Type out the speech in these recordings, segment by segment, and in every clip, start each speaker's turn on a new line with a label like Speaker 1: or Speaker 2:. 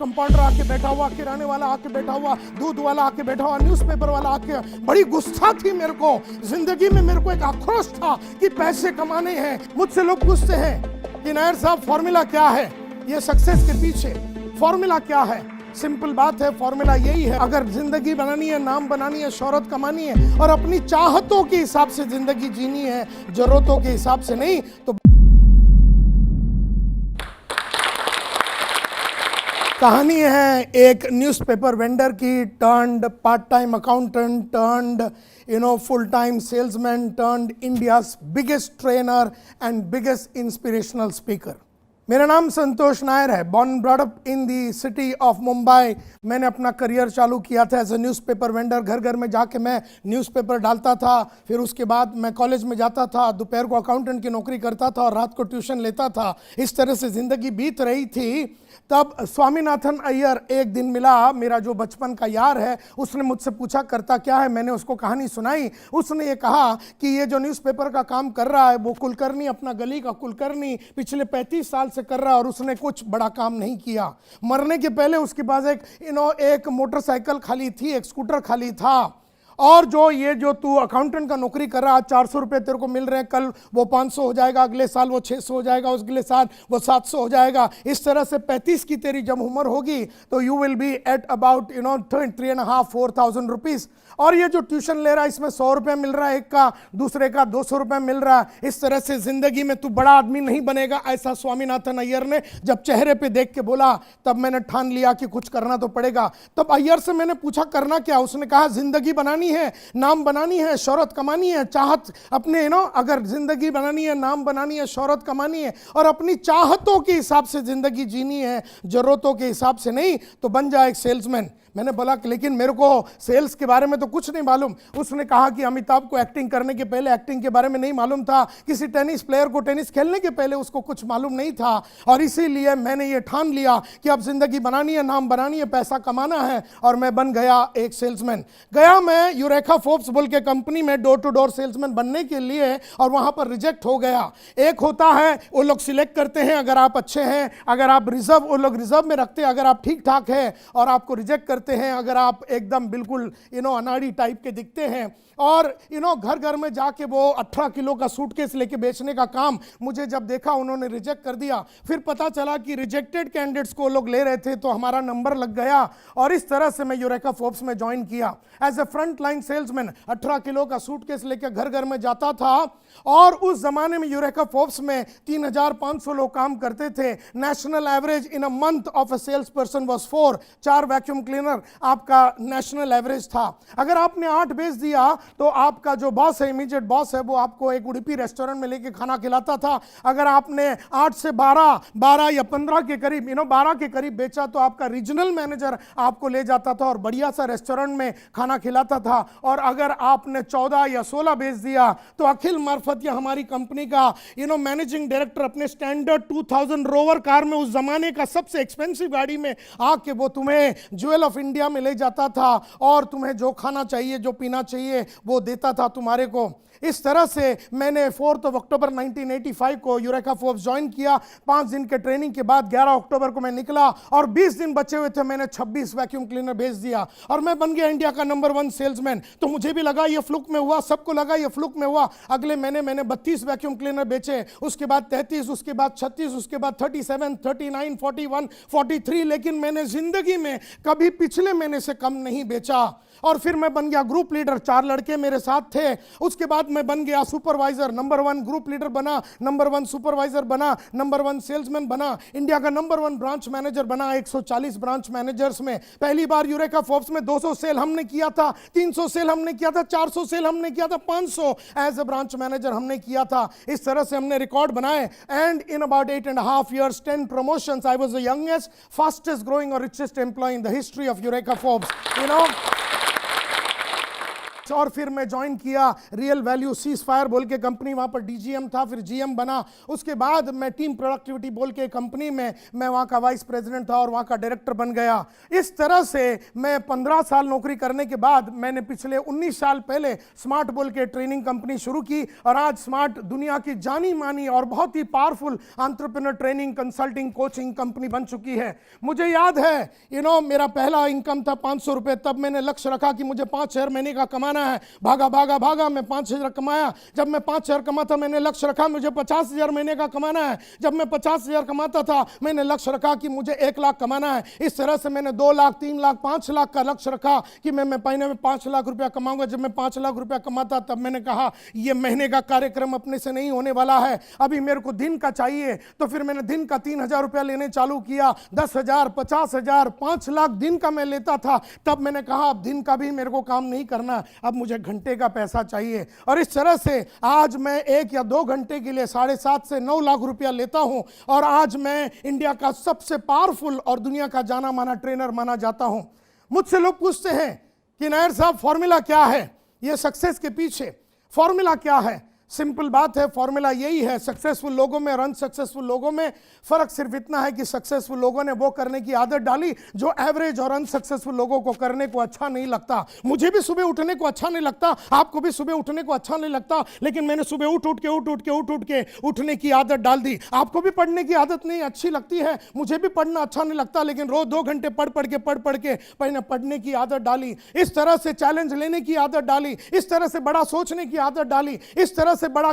Speaker 1: Compounder आके बैठा हुआ, किराने वाला आके बैठा हुआ, दूध वाला आके बैठा हुआ, न्यूज़पेपर वाला आके, बड़ी गुस्सा थी मेरे को जिंदगी में। मेरे को एक आक्रोश था कि पैसे कमाने हैं। मुझसे लोग पूछते हैं कि नायर साहब फॉर्मूला क्या है, ये सक्सेस के पीछे फॉर्मूला क्या है? सिंपल बात है, फॉर्मूला यही है, अगर जिंदगी बनानी है, नाम बनानी है, शोहरत कमानी है और अपनी चाहतों के हिसाब से जिंदगी जीनी है, जरूरतों के हिसाब से नहीं, तो कहानी है एक न्यूज़पेपर वेंडर की, turned part time accountant, turned full time salesman, turned India's biggest trainer and biggest inspirational speaker. मेरा नाम संतोष नायर है। Born brought up in the city of Mumbai. मैंने अपना करियर चालू किया था एज ए न्यूज़पेपर वेंडर। घर घर में जाके मैं न्यूज़पेपर डालता था। फिर उसके बाद मैं कॉलेज में जाता था, दोपहर को अकाउंटेंट की नौकरी करता था और रात को ट्यूशन लेता था। इस तरह से ज़िंदगी बीत रही थी। तब स्वामीनाथन अय्यर एक दिन मिला, मेरा जो बचपन का यार है। उसने मुझसे पूछा करता क्या है, मैंने उसको कहानी सुनाई। उसने ये कहा कि ये जो न्यूज़पेपर का काम कर रहा है वो कुलकर्णी, अपना गली का कुलकर्णी पिछले 35 साल से कर रहा है और उसने कुछ बड़ा काम नहीं किया। मरने के पहले उसके पास एक मोटरसाइकिल खाली थी, एक स्कूटर खाली था। और ये जो तू अकाउंटेंट का नौकरी कर रहा है, 400 रुपये तेरे को मिल रहे हैं, कल वो 500 हो जाएगा, अगले साल वो 600 हो जाएगा, अगले साल वो 700 हो जाएगा। इस तरह से 35 की तेरी जब उम्र होगी तो you will be at about 3,500-4,000 rupees. और ये जो ट्यूशन ले रहा है इसमें 100 रुपये मिल रहा है एक का, दूसरे का 200 रुपये मिल रहा है। इस तरह से जिंदगी में तू बड़ा आदमी नहीं बनेगा, ऐसा स्वामीनाथन अय्यर ने जब चेहरे पे देख के बोला, तब मैंने ठान लिया कि कुछ करना तो पड़ेगा। तब अय्यर से मैंने पूछा करना क्या? उसने कहा जिंदगी बनानी है, नाम बनानी है, शोहरत कमानी है, चाहत अपने अगर जिंदगी बनानी है, नाम बनानी है, शोहरत कमानी है और अपनी चाहतों के हिसाब से जिंदगी जीनी है, जरूरतों के हिसाब से नहीं, तो बन जाए एक सेल्समैन। मैंने बोला कि लेकिन मेरे को सेल्स के बारे में तो कुछ नहीं मालूम। उसने कहा कि अमिताभ को एक्टिंग करने के पहले एक्टिंग के बारे में नहीं मालूम था, किसी टेनिस प्लेयर को टेनिस खेलने के पहले उसको कुछ मालूम नहीं था, और इसीलिए मैंने ये ठान लिया कि अब जिंदगी बनानी है, नाम बनानी है, पैसा कमाना है, और मैं बन गया एक सेल्समैन। गया मैं यूरेका फोर्ब्स बोल के कंपनी में डोर टू डोर सेल्समैन बनने के लिए, और वहां पर रिजेक्ट हो गया। एक होता है वो लोग सिलेक्ट करते हैं, अगर आप अच्छे हैं, अगर आप रिजर्व, वो लोग रिजर्व में रखते हैं, अगर आप ठीक ठाक है, और आपको रिजेक्ट करते हैं अगर आप एकदम बिल्कुल अनाड़ी टाइप के दिखते हैं। और घर घर में जाके वो 18 किलो का सूटकेस लेके बेचने का काम, मुझे जब देखा उन्होंने रिजेक्ट कर दिया। फिर पता चला कि रिजेक्टेड कैंडिडेट्स को लोग ले रहे थे, तो हमारा नंबर लग गया, और इस तरह से मैं यूरेका फोर्ब्स में ज्वाइन किया as a front line salesman. 18 kilo का सूटकेस लेके घर घर में जाता था, और उस जमाने में यूरेका फोर्ब्स में 3,500 लोग काम करते थे। National average in a month of a sales person was 4 vacuum cleaner आपका नेशनल एवरेज था। अगर आपने 8 बेच दिया तो आपका जो बॉस है, इमीडिएट बॉस है, वो आपको एक उडुपी रेस्टोरेंट में लेके खाना खिलाता था। अगर आपने 8 से 12 या 15 के करीब 12 के करीब बेचा तो आपका रीजनल मैनेजर आपको ले जाता था और बढ़िया सा रेस्टोरेंट में खाना खिलाता था। और अगर आपने 14 या 16 बेच दिया तो अखिल मार्फत या हमारी कंपनी का मैनेजिंग डायरेक्टर अपने स्टैंडर्ड 2000 रोवर कार में, उस जमाने का सबसे एक्सपेंसिव गाड़ी में आके वो तुम्हें ज्वेल ऑफ इंडिया में ले जाता था, और तुम्हें जो खाना चाहिए, जो पीना चाहिए वो देता था तुम्हारे को। इस तरह से मैंने 4 अक्टूबर 1985 को यूरेका फोर्ब्स ज्वाइन किया। 5 दिन के ट्रेनिंग के बाद 11 अक्टूबर को मैं निकला, और 20 दिन बचे हुए थे, मैंने 26 वैक्यूम क्लीनर भेज दिया, और मैं बन गया इंडिया का नंबर 1 सेल्समैन। तो मुझे भी लगा ये फ्लुक में हुआ, सबको लगा ये फ्लुक में हुआ। अगले महीने मैंने 32 वैक्यूम क्लीनर बेचे, उसके बाद 33, उसके बाद 36, उसके बाद 37, 39, 41, 43, लेकिन मैंने जिंदगी में कभी पिछले महीने से कम नहीं बेचा। और फिर मैं बन गया ग्रुप लीडर, 4 लड़के मेरे साथ थे। उसके बाद मैं बन गया सुपरवाइजर, नंबर 1 ग्रुप लीडर बना, नंबर 1 सुपरवाइजर बना, नंबर 1 सेल्समैन बना, इंडिया का नंबर 1 ब्रांच मैनेजर बना। 140 ब्रांच मैनेजर्स में पहली बार यूरेका फोर्ब्स में 200 सेल हमने किया था, 300 सेल हमने किया था, 400 सेल हमने किया था, 500 एज ए ब्रांच मैनेजर हमने किया था। इस तरह से हमने रिकॉर्ड बनाए, and in about 8.5 years 10 promotions, I was the youngest, fastest growing or richest employee in the history of Eureka Forbes. और फिर मैं ज्वाइन किया रियल वैल्यू सीज फायर बोल के कंपनी, वहाँ पर डीजीएम था, फिर जीएम बना। उसके बाद मैं टीम प्रोडक्टिविटी बोल के कंपनी में मैं वहाँ का वाइस प्रेसिडेंट था और वहाँ का डायरेक्टर बन गया। इस तरह से मैं 15 साल नौकरी करने के बाद मैंने पिछले 19 साल पहले स्मार्ट बोल के ट्रेनिंग कंपनी शुरू की और आज स्मार्ट दुनिया की जानी मानी और बहुत ही powerful entrepreneur training consulting coaching company बन चुकी है। मुझे याद है मेरा पहला इनकम था 500 रुपए। तब मैंने लक्ष्य रखा कि मुझे 5,000 महीने का कमाना है। भागा भागा भागा मैं 5,000 कमाया। जब मैं 5,000 कमाता मैंने लक्ष्य रखा मुझे 50,000 महीने का कमाना है। जब मैं 50,000 कमाता था मैंने लक्ष्य रखा कि मुझे 1 लाख कमाना है। इस तरह से मैंने 2 लाख 3 लाख 5 लाख का लक्ष्य रखा कि मैं महीने में 5 लाख रुपया कमाऊंगा। जब मैं 5 लाख रुपया कमाता तब मैंने कहा यह महीने का कार्यक्रम अपने से नहीं होने वाला है, अभी मेरे को दिन का चाहिए। तो फिर मैंने दिन का 3,000 रुपया लेने चालू किया। 10,000 50,000 5 लाख दिन का मैं लेता था। तब मैंने कहा अब दिन का भी मेरे को काम नहीं करना, अब मुझे घंटे का पैसा चाहिए। और इस तरह से आज मैं 1 या 2 घंटे के लिए 7.5 से 9 लाख रुपया लेता हूं और आज मैं इंडिया का सबसे पावरफुल और दुनिया का जाना माना ट्रेनर माना जाता हूं। मुझसे लोग पूछते हैं कि नायर साहब फॉर्मूला क्या है, ये सक्सेस के पीछे फॉर्मूला क्या है? सिंपल बात है, फॉर्मूला यही है। सक्सेसफुल लोगों में और अनसक्सेसफुल लोगों में फर्क सिर्फ इतना है कि सक्सेसफुल लोगों ने वो करने की आदत डाली जो एवरेज और अनसक्सेसफुल लोगों को करने को अच्छा नहीं लगता। मुझे भी सुबह उठने को अच्छा नहीं लगता, आपको भी सुबह उठने को अच्छा नहीं लगता, लेकिन मैंने सुबह उठ के उठने की आदत डाल दी। आपको भी पढ़ने की आदत नहीं अच्छी लगती है, मुझे भी पढ़ना अच्छा नहीं लगता, लेकिन रोज 2 घंटे पढ़ के मैंने पढ़ने की आदत डाली। इस तरह से चैलेंज लेने की आदत डाली, इस तरह से बड़ा सोचने की आदत डाली, इस तरह से बड़ा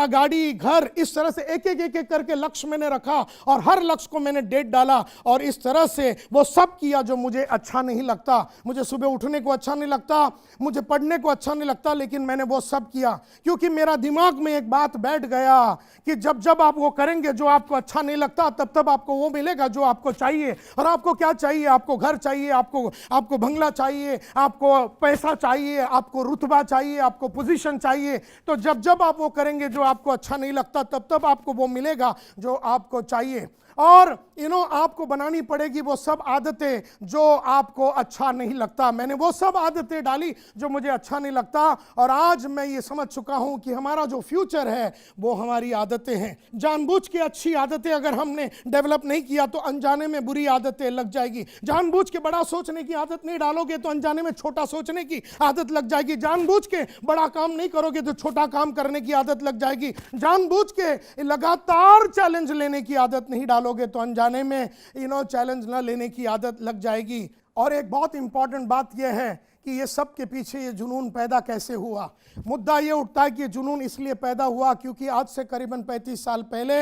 Speaker 1: गाड़ी घर, इस तरह से एक एक करके लक्ष्य मैंने रखा और हर लक्ष्य को मैंने डेट डाला और इस तरह से वो सब किया जो मुझे अच्छा नहीं लगता। मुझे सुबह उठने को अच्छा नहीं लगता, मुझे पढ़ने को अच्छा नहीं लगता, लेकिन मैंने वो सब किया क्योंकि मेरा दिमाग में एक बात बैठ गया कि जब जब आप वो करेंगे जो आपको अच्छा नहीं लगता तब तब आपको वो मिलेगा जो आपको चाहिए। और आपको क्या चाहिए? आपको घर चाहिए, आपको बंगला चाहिए, आपको पैसा चाहिए, आपको रुतबा चाहिए, आपको पोजीशन चाहिए। तो जब जब आप वो करेंगे जो आपको अच्छा नहीं लगता तब तब आपको वो मिलेगा जो आपको चाहिए। और आपको बनानी पड़ेगी वो सब आदतें जो आपको अच्छा नहीं लगता। मैंने वो सब आदतें डाली जो मुझे अच्छा नहीं लगता और आज मैं ये समझ चुका हूं कि हमारा जो फ्यूचर है वो हमारी आदतें हैं। जानबूझ के अच्छी आदतें अगर हमने डेवलप नहीं किया तो अनजाने में बुरी आदतें लग जाएगी। जानबूझ के बड़ा सोचने की आदत नहीं डालोगे तो अनजाने में छोटा सोचने की आदत लग जाएगी। जानबूझ के बड़ा काम नहीं करोगे तो छोटा काम करने की आदत लग जाएगी। जानबूझ के लगातार चैलेंज लेने की आदत नहीं डालोगे तो अनजाने में चैलेंज ना लेने की आदत लग जाएगी। और एक बहुत इंपॉर्टेंट बात यह है कि ये सब के पीछे ये जुनून पैदा कैसे हुआ। मुद्दा ये उठता है कि ये जुनून इसलिए पैदा हुआ क्योंकि आज से करीबन 35 साल पहले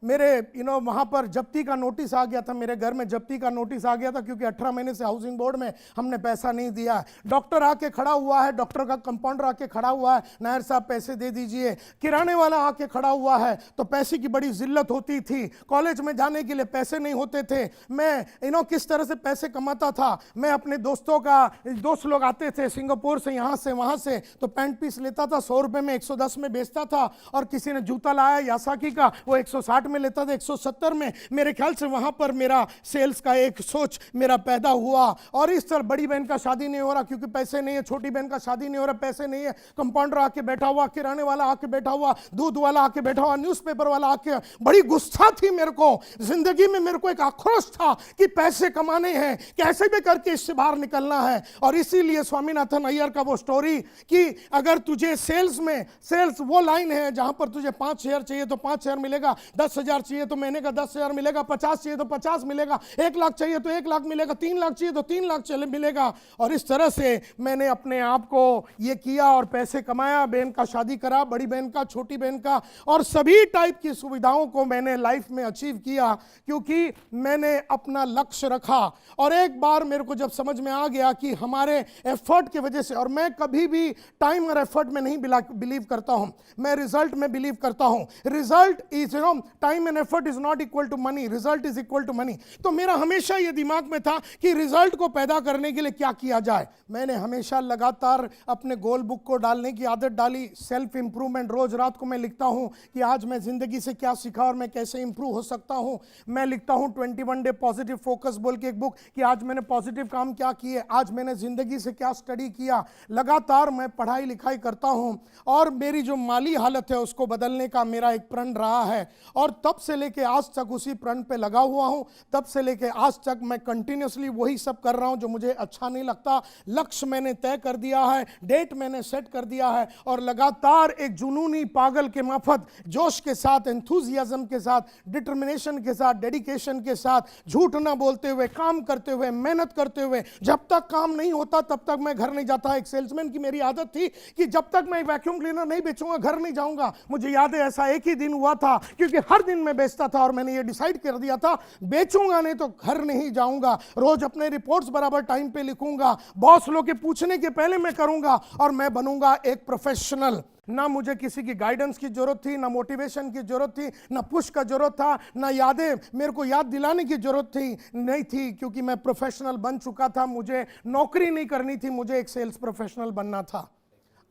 Speaker 1: मेरे वहाँ पर जब्ती का नोटिस आ गया था। मेरे घर में जब्ती का नोटिस आ गया था क्योंकि 18 महीने से हाउसिंग बोर्ड में हमने पैसा नहीं दिया। डॉक्टर आके खड़ा हुआ है, डॉक्टर का कंपाउंडर आके खड़ा हुआ है, नायर साहब पैसे दे दीजिए। किराने वाला आके खड़ा हुआ है, तो पैसे की बड़ी जिल्लत होती थी। कॉलेज में जाने के लिए पैसे नहीं होते थे। मैं किस तरह से पैसे कमाता था। मैं अपने दोस्त लोग आते थे सिंगापुर से, यहाँ से वहाँ से, तो पैंट पीस लेता था 100 रुपये में, 110 में बेचता था। और किसी ने जूता लाया यासाकी का, वो 160 में लेता था, 170 में। मेरे ख्याल से वहाँ पर मेरा सेल्स का एक सोच मेरा पैदा हुआ। और इस तरह बड़ी बहन का शादी नहीं हो रहा क्योंकि पैसे नहीं है, छोटी बहन का शादी नहीं हो रहा, पैसे नहीं है। कंपाउंडर आके बैठा हुआ, किराने वाला आके बैठा हुआ, दूध वाला आके बैठा हुआ, न्यूज़पेपर वाला आके। बड़ी गुस्सा थी मेरे को जिंदगी में, मेरे को एक आक्रोश था कि पैसे कमाने हैं, कैसे भी करके इससे बाहर निकलना है। और इसीलिए स्वामीनाथन अय्यर का वो स्टोरी कि अगर तुझे सेल्स वो लाइन है जहां पर तुझे 5,000 चाहिए तो 5,000 मिलेगा, 10,000 चाहिए तो महीने का 10,000 मिलेगा, 50 चाहिए तो 50 मिलेगा, 1 लाख चाहिए तो 1 लाख मिलेगा, 3 लाख चाहिए तो 3 लाख मिलेगा। और इस तरह से मैंने अपने आप को ये किया और पैसे कमाया। बहन का शादी करा, बड़ी बहन का, छोटी बहन का, और सभी टाइप की सुविधाओं को मैंने लाइफ में अचीव किया क्योंकि मैंने अपना लक्ष्य रखा। और एक बार मेरे को जब समझ में आ गया कि हमारे एफर्ट की वजह से, और मैं कभी भी टाइम और एफर्ट में नहीं बिलीव करता हूं, मैं रिजल्ट में बिलीव करता हूं। Result is time and effort is not equal to money, result is equal to money. तो मेरा हमेशा ये दिमाग में था कि रिजल्ट को पैदा करने के लिए क्या किया जाए। मैंने हमेशा लगातार अपने गोल बुक को डालने की आदत डाली। सेल्फ इंप्रूवमेंट, रोज रात को मैं लिखता हूं कि आज मैं जिंदगी से क्या सीखा और मैं कैसे इंप्रूव हो सकता हूं। मैं लिखता हूं 21 डे पॉजिटिव फोकस बोल के एक बुक कि आज मैंने पॉजिटिव काम क्या किए, आज मैंने मैंने ज़िंदगी से क्या स्टडी किया। लगातार मैं पढ़ाई लिखाई करता हूँ और मेरी जो माली हालत है उसको बदलने का मेरा एक प्रण रहा है और तब से लेके आज तक उसी प्रण पे लगा हुआ हूँ। तब से लेके आज तक मैं कंटिन्यूसली वही सब कर रहा हूँ जो मुझे अच्छा नहीं लगता। लक्ष्य मैंने तय कर दिया है, डेट मैंने सेट कर दिया है और लगातार एक जुनूनी पागल के माफत जोश के साथ, एंथुजियाज्म के साथ, डिटर्मिनेशन के साथ, डेडिकेशन के साथ, झूठ ना बोलते हुए, काम करते हुए, मेहनत करते हुए, जब तक काम नहीं होता तब तक मैं घर नहीं जाता। एक सेल्समैन की मेरी आदत थी कि जब तक मैं वैक्यूम क्लीनर नहीं बेचूंगा घर नहीं जाऊंगा। मुझे याद है ऐसा एक ही दिन हुआ था क्योंकि हर दिन मैं बेचता था और मैंने ये डिसाइड कर दिया था बेचूंगा नहीं तो घर नहीं जाऊंगा। रोज अपने रिपोर्ट्स बराबर टाइम पे लिखूंगा, बॉस लोग के पूछने के पहले मैं करूंगा और मैं बनूंगा एक प्रोफेशनल। ना मुझे किसी की गाइडेंस की जरूरत थी, ना मोटिवेशन की जरूरत थी, ना पुश का जरूरत था, ना यादें मेरे को याद दिलाने की जरूरत थी नहीं थी क्योंकि मैं प्रोफेशनल बन चुका था। मुझे नौकरी नहीं करनी थी, मुझे एक सेल्स प्रोफेशनल बनना था।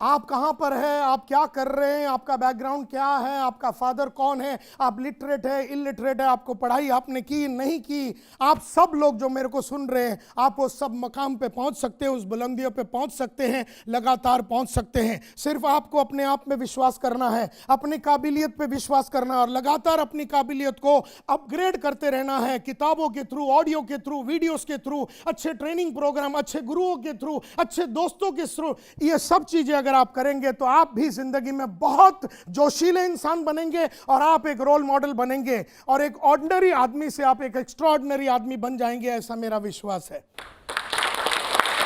Speaker 1: आप कहाँ पर है, आप क्या कर रहे हैं, आपका बैकग्राउंड क्या है, आपका फादर कौन है, आप लिटरेट है, इलिटरेट है, आपको पढ़ाई आपने की नहीं की, आप सब लोग जो मेरे को सुन रहे हैं आप वो सब मकाम पे पहुंच सकते हैं, उस बुलंदियों पे पहुंच सकते हैं, लगातार पहुंच सकते हैं। सिर्फ आपको अपने आप में विश्वास करना है, अपनी काबिलियत पे विश्वास करना है और लगातार अपनी काबिलियत को अपग्रेड करते रहना है। किताबों के थ्रू, ऑडियो के थ्रू, वीडियोस के थ्रू, अच्छे ट्रेनिंग प्रोग्राम, अच्छे गुरुओं के थ्रू, अच्छे दोस्तों के थ्रू, ये सब चीजें अगर आप करेंगे तो आप भी जिंदगी में बहुत जोशीले इंसान बनेंगे और आप एक रोल मॉडल बनेंगे और एक ऑर्डिनरी आदमी से आप एक एक्स्ट्राऑर्डिनरी आदमी बन जाएंगे, ऐसा मेरा विश्वास है।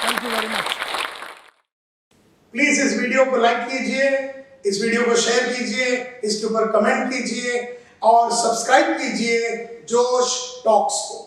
Speaker 1: Thank you very much.
Speaker 2: Please इस वीडियो को लाइक कीजिए, इस वीडियो को शेयर कीजिए, इसके ऊपर कमेंट कीजिए और सब्सक्राइब कीजिए जोश टॉक्स को।